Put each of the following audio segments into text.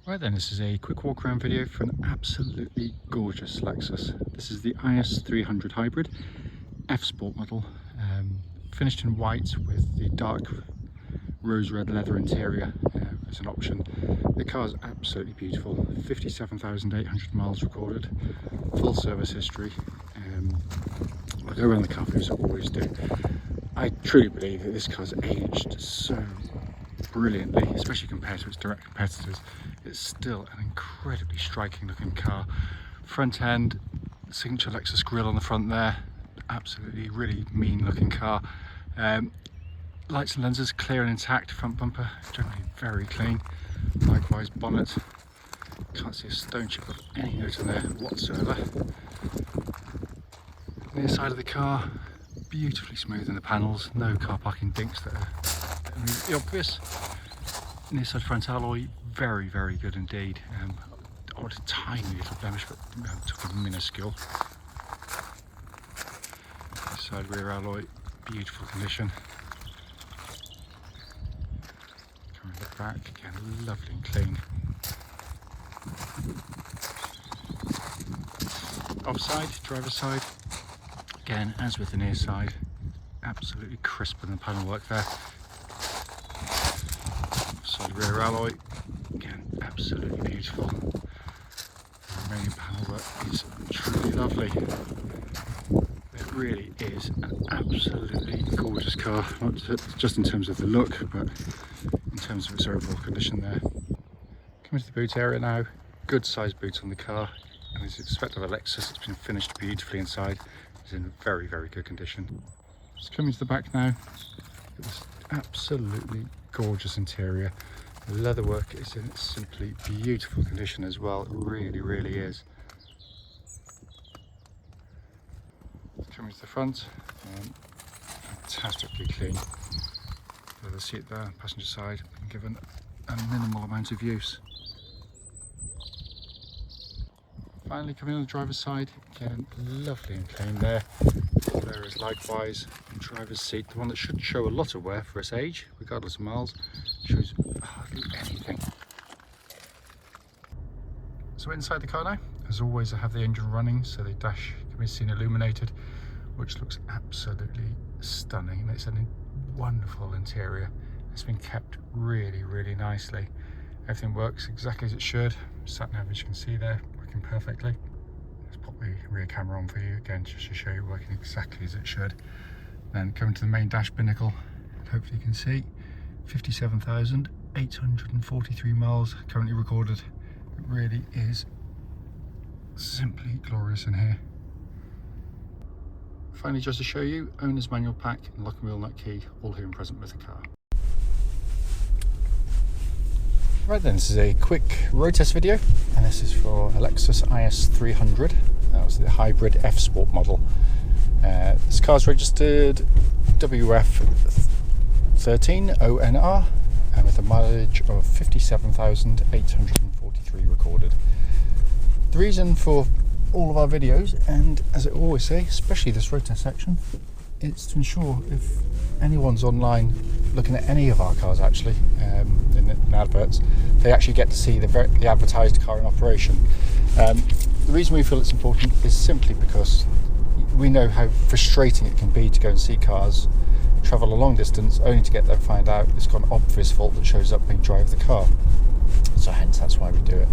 Right then, this is a quick walk around video for an absolutely gorgeous Lexus. This is the IS300 Hybrid F Sport model, finished in white with the dark rose red leather interior as an option. The car is absolutely beautiful, 57,800 miles recorded, full service history. I'll go around the car as I always do. I truly believe that this car's aged so brilliantly, especially compared to its direct competitors. It's still an incredibly striking looking car. Front end, signature Lexus grille on the front there, absolutely really mean looking car. Lights and lenses clear and intact, front bumper generally very clean, likewise bonnet, can't see a stone chip of any note on there whatsoever. Near side of the car, beautifully smooth in the panels, no car parking dinks that are immediately obvious. Near side front alloy, very good indeed. Odd tiny little blemish, but took a minuscule. Side rear alloy, beautiful condition. Coming the back, again lovely and clean. Offside, driver's side, again as with the near side, absolutely crisp in the panel work there. Side rear alloy, again absolutely beautiful. The remaining panel work is truly lovely. It really is an absolutely gorgeous car, not just in terms of the look, but in terms of its overall condition there. Coming to the boot area now, good sized boot on the car, and as expected of a Lexus, it's been finished beautifully inside. It's in very good condition. Just coming to the back now, this absolutely gorgeous interior. The leatherwork is in simply beautiful condition as well. It really is. Coming to the front, fantastically clean. The seat there, passenger side, been given a minimal amount of use. Finally coming on the driver's side, again lovely and clean there. There is likewise the driver's seat, the one that should show a lot of wear for its age, regardless of miles, shows hardly anything. So inside the car now, as always I have the engine running, so the dash can be seen illuminated, which looks absolutely stunning, and it's a wonderful interior. It's been kept really nicely. Everything works exactly as it should. Sat nav, as you can see there, working perfectly. Let's pop the rear camera on for you again, just to show you working exactly as it should. Then coming to the main dash binnacle, hopefully you can see 57,843 miles currently recorded. It really is simply glorious in here. Finally, just to show you, owner's manual pack and lock and wheel nut key, all here and present with the car. Right then, this is a quick road test video, and this is for a Lexus IS300. That was the hybrid F Sport model. This car's registered WF13ONR and with a mileage of 57,843 recorded. The reason for all of our videos, and as I always say, especially this road test section, it's to ensure if anyone's online looking at any of our cars actually in adverts, they actually get to see the advertised car in operation. The reason we feel it's important is simply because we know how frustrating it can be to go and see cars, travel a long distance only to get there and find out it's got an obvious fault that shows up when you drive the car. So hence that's why we do it.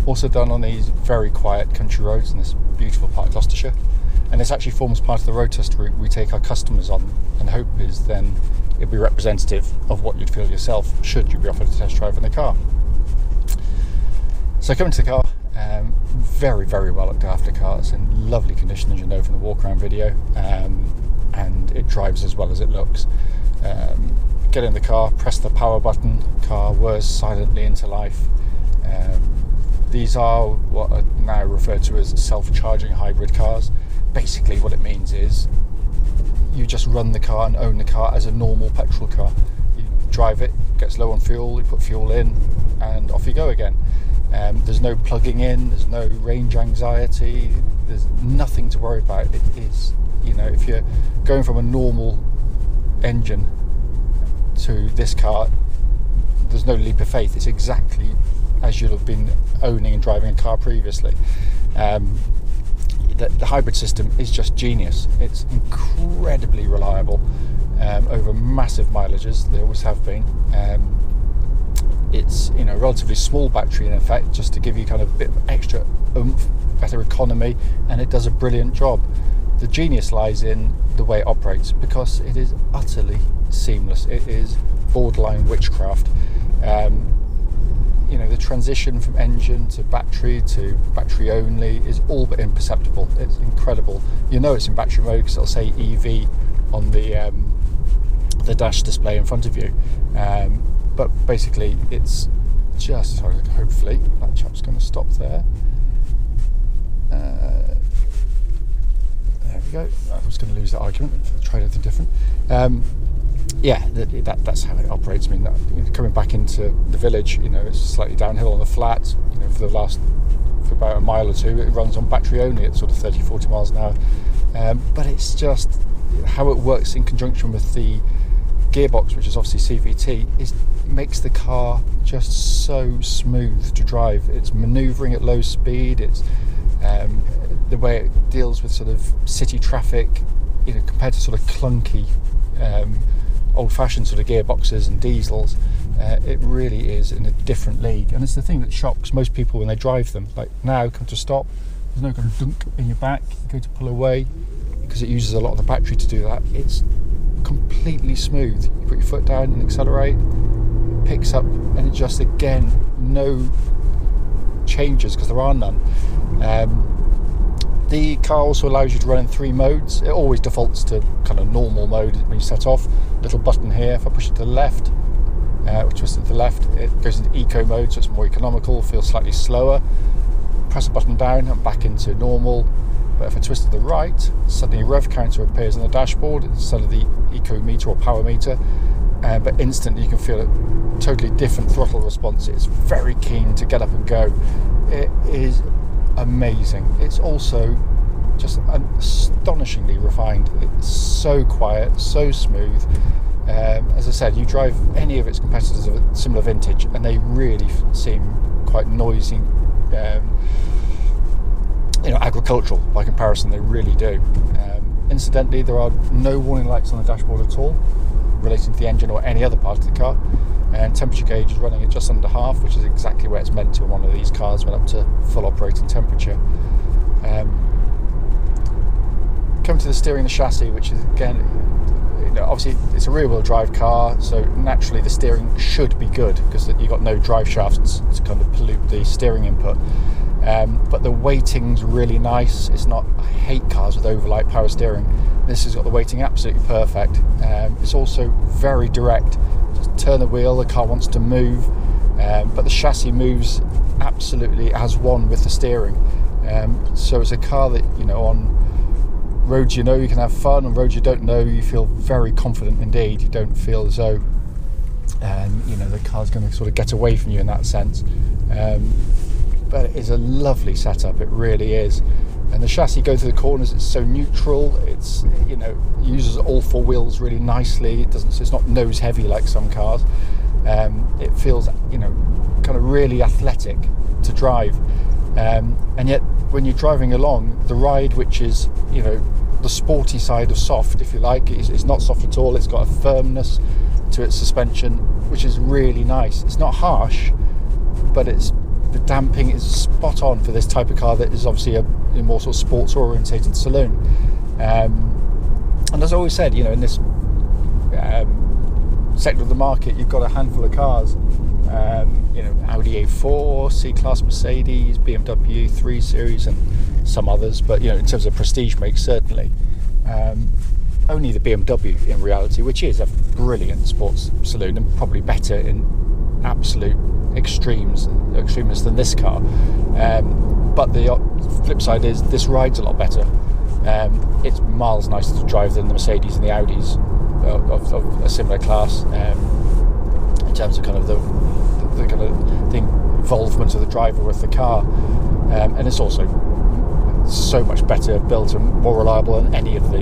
Also done on these very quiet country roads in this beautiful part of Gloucestershire, and this actually forms part of the road test route we take our customers on, and the hope is then it'll be representative of what you'd feel yourself should you be offered a test drive in the car. So coming to the car, very well looked after car. It's in lovely condition, as you know from the walk around video, and it drives as well as it looks. Get in the car, press the power button, car whirs silently into life. These are what are now referred to as self-charging hybrid cars. Basically what it means is you just run the car and own the car as a normal petrol car. You drive it, gets low on fuel, you put fuel in and off you go again. There's no plugging in, there's no range anxiety, there's nothing to worry about. It is, you know, if you're going from a normal engine to this car, there's no leap of faith. It's exactly as you'll have been owning and driving a car previously. The hybrid system is just genius. It's incredibly reliable over massive mileages. They always have been. It's a relatively small battery in effect, just to give you kind of a bit of extra oomph, better economy, and it does a brilliant job. The genius lies in the way it operates, because it is utterly seamless. It is borderline witchcraft. The transition from engine to battery only is all but imperceptible. It's incredible. You know it's in battery mode because it'll say EV on the dash display in front of you. But basically, it's just, hopefully that chap's going to stop there. There we go. I was going to lose that argument if I tried anything different. That's how it operates. I mean, coming back into the village, it's slightly downhill on the flat. For about a mile or two, it runs on battery only at sort of 30-40 miles an hour. But it's just how it works in conjunction with the gearbox, which is obviously CVT, makes the car just so smooth to drive. It's manoeuvring at low speed. It's the way it deals with sort of city traffic, compared to sort of clunky old-fashioned sort of gearboxes and diesels. It really is in a different league, and it's the thing that shocks most people when they drive them. Like now, come to stop, there's no kind of dunk in your back. You go to pull away, because it uses a lot of the battery to do that. It's completely smooth. You put your foot down and accelerate, it picks up, and it just, again, no changes, because there are none. The car also allows you to run in 3 modes. It always defaults to kind of normal mode when you set off. Little button here, if I push it to the left, or twist it to the left, it goes into eco mode, so it's more economical, feels slightly slower. Press the button down and back into normal. But if I twist to the right, suddenly a rev counter appears on the dashboard instead of the eco meter or power meter. But instantly you can feel a totally different throttle response. It's very keen to get up and go. It is amazing. It's also just astonishingly refined. It's so quiet, so smooth. As I said, you drive any of its competitors of a similar vintage and they really seem quite noisy, agricultural by comparison. They really do. Incidentally, there are no warning lights on the dashboard at all relating to the engine or any other part of the car, and temperature gauge is running at just under half, which is exactly where it's meant to on one of these cars when up to full operating temperature. Come to the steering and the chassis, which is, again, obviously it's a rear-wheel drive car, so naturally the steering should be good because you've got no drive shafts to kind of pollute the steering input. But the weighting's really nice. It's not, I hate cars with overlight power steering. This has got the weighting absolutely perfect. It's also very direct. Just turn the wheel, the car wants to move, but the chassis moves absolutely as one with the steering. So it's a car that, on roads you can have fun, on roads you don't know, you feel very confident indeed. You don't feel as though the car's going to sort of get away from you in that sense. But it is a lovely setup, it really is. And the chassis goes through the corners, it's so neutral, it's uses all 4 wheels really nicely. It's not nose heavy like some cars. It feels kind of really athletic to drive, and yet when you're driving along, the ride, which is the sporty side of soft, if you like, is not soft at all. It's got a firmness to its suspension which is really nice. It's not harsh, but the damping is spot on for this type of car that is obviously a more sort of sports orientated saloon. And as I always said, in this sector of the market, you've got a handful of cars, Audi A4, C-Class Mercedes, BMW 3 Series and some others, but in terms of prestige makes, certainly only the BMW in reality, which is a brilliant sports saloon and probably better in absolute extremeness than this car. But the flip side is this rides a lot better. It's miles nicer to drive than the Mercedes and the Audis of a similar class, in terms of kind of the involvement of the driver with the car, and it's also so much better built and more reliable than any of the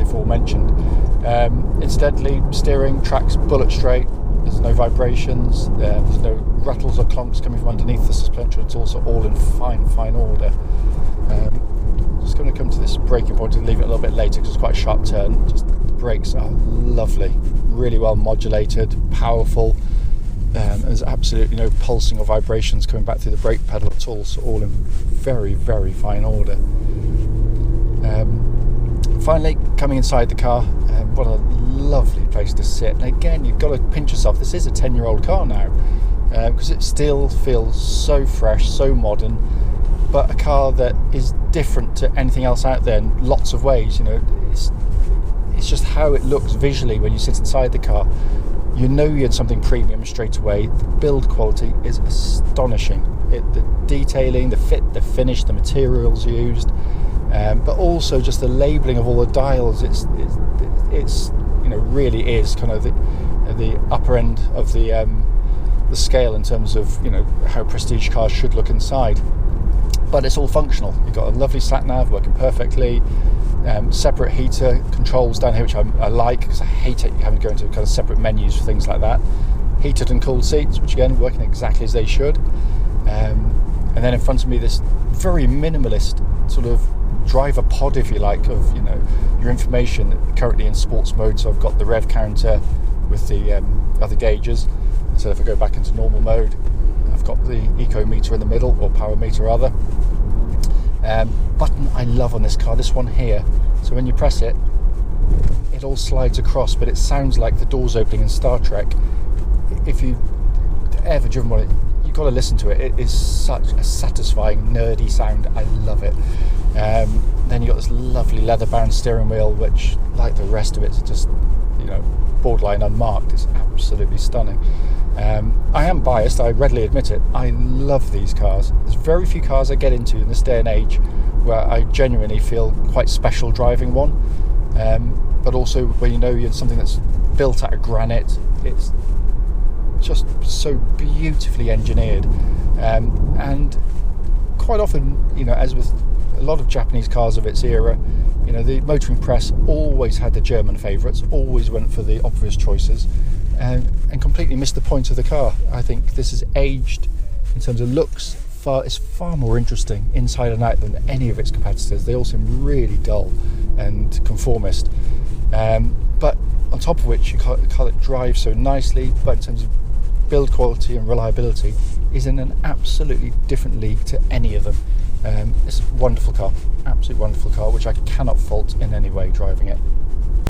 aforementioned. Incidentally, steering tracks bullet straight. There's no vibrations, there's no rattles or clunks coming from underneath the suspension. It's also all in fine order. Just going to come to this braking point and leave it a little bit later because it's quite a sharp turn. Just the brakes are lovely, really well modulated, powerful. There's absolutely no pulsing or vibrations coming back through the brake pedal at all, so all in very fine order. Finally, coming inside the car, what a lovely place to sit. And again, you've got to pinch yourself. This is a 10-year-old car now, because it still feels so fresh, so modern, but a car that is different to anything else out there in lots of ways. You know, it's just how it looks visually when you sit inside the car. You know you're in something premium straight away. The build quality is astonishing. The detailing, the fit, the finish, the materials used, but also just the labelling of all the dials. It's you know, really is kind of the upper end of the scale in terms of, you know, how prestige cars should look inside. But it's all functional. You've got a lovely sat nav working perfectly. Separate heater controls down here, which I like, because I hate it having to go into kind of separate menus for things like that. Heated and cooled seats, which again working exactly as they should. And then in front of me, this very minimalist sort of driver pod, if you like, of, you know, your information. Currently in sports mode, so I've got the rev counter with the other gauges. So if I go back into normal mode, I've got the eco meter in the middle, or power meter rather. Button I love on this car, this one here. So when you press it, it all slides across, but it sounds like the doors opening in Star Trek. If you've ever driven one, you've got to listen to it. It is such a satisfying, nerdy sound. I love it. Then you've got this lovely leather-bound steering wheel, which, like the rest of it, is just, you know, borderline unmarked. It's absolutely stunning. I am biased, I readily admit it. I love these cars. There's very few cars I get into in this day and age where I genuinely feel quite special driving one. But also when you know you're something that's built out of granite, it's just so beautifully engineered. And quite often, you know, as with a lot of Japanese cars of its era, you know, the motoring press always had the German favourites, always went for the obvious choices, and completely missed the point of the car. I think this is aged in terms of looks. It's far more interesting inside and out than any of its competitors. They all seem really dull and conformist. But on top of which, you got a car that drives so nicely, but in terms of build quality and reliability, is in an absolutely different league to any of them. It's a wonderful car, absolutely wonderful car, which I cannot fault in any way driving it.